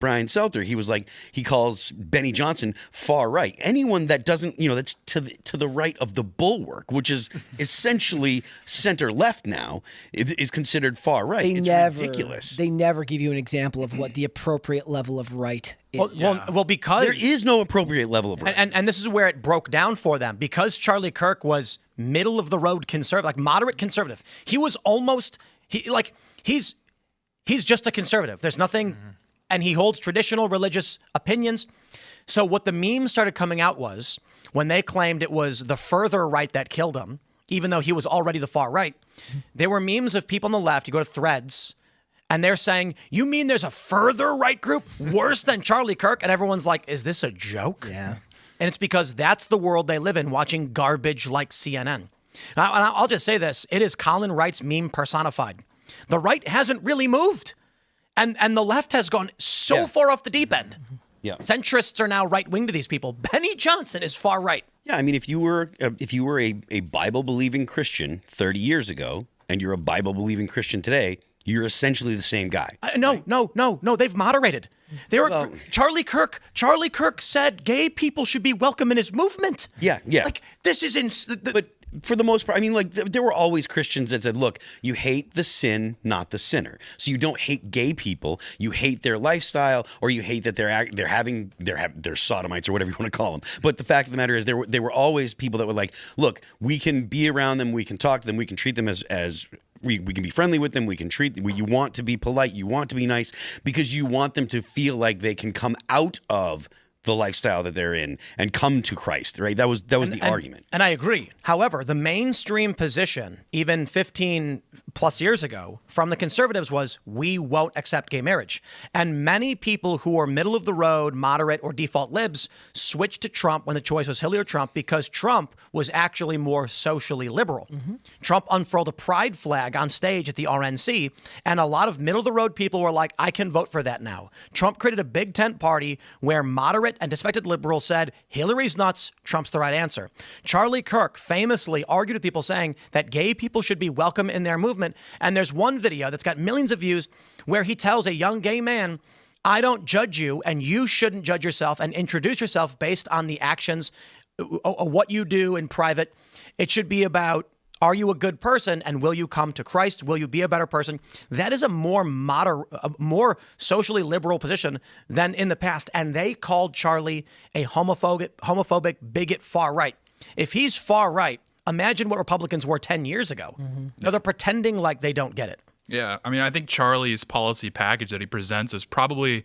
Brian Seltzer, he calls Benny Johnson far right. Anyone that doesn't, that's to the right of the bulwark, which is essentially center left now, is considered far right. It's ridiculous. They never give you an example of what the appropriate level of right is. Well, because there is no appropriate level of right. And this is where it broke down for them, because Charlie Kirk was middle of the road conservative, like moderate conservative. He was almost he's just a conservative. There's nothing. And he holds traditional religious opinions. So what the memes started coming out was, when they claimed it was the further right that killed him, even though he was already the far right, there were memes of people on the left. You go to Threads, and they're saying, you mean there's a further right group worse than Charlie Kirk? And everyone's like, is this a joke? Yeah. And it's because that's the world they live in, watching garbage like CNN. Now, and I'll just say this. It is Colin Wright's meme personified. The right hasn't really moved. And the left has gone so far off the deep end. Yeah. Centrists are now right-wing to these people. Benny Johnson is far right. Yeah, I mean, if you were a Bible-believing Christian 30 years ago, and you're a Bible-believing Christian today, you're essentially the same guy. No. They've moderated. Charlie Kirk said gay people should be welcome in his movement. Yeah. Like, this is But for the most part, I mean, there were always Christians that said, look, you hate the sin, not the sinner. So you don't hate gay people. You hate their lifestyle, or you hate that they're sodomites or whatever you want to call them. But the fact of the matter is, there were always people that were like, look, we can be around them, we can talk to them, we can treat them as we can be friendly with them. We can treat. You want to be polite. You want to be nice because you want them to feel like they can come out of the lifestyle that they're in and come to Christ, right? That was the argument. And I agree. However, the mainstream position, even 15 plus years ago, from the conservatives was, we won't accept gay marriage. And many people who are middle of the road, moderate, or default libs switched to Trump when the choice was Hillary or Trump, because Trump was actually more socially liberal. Mm-hmm. Trump unfurled a pride flag on stage at the RNC, and a lot of middle of the road people were like, I can vote for that now. Trump created a big tent party where moderate and disaffected liberals said, Hillary's nuts, Trump's the right answer. Charlie Kirk famously argued with people saying that gay people should be welcome in their movement. And there's one video that's got millions of views where he tells a young gay man, I don't judge you and you shouldn't judge yourself, and introduce yourself based on the actions, what you do in private. It should be about, are you a good person, and will you come to Christ? Will you be a better person? That is a more socially liberal position than in the past. And they called Charlie a homophobic bigot far right. If he's far right, imagine what Republicans were 10 years ago. Mm-hmm. No, they're pretending like they don't get it. Yeah, I mean, I think Charlie's policy package that he presents is probably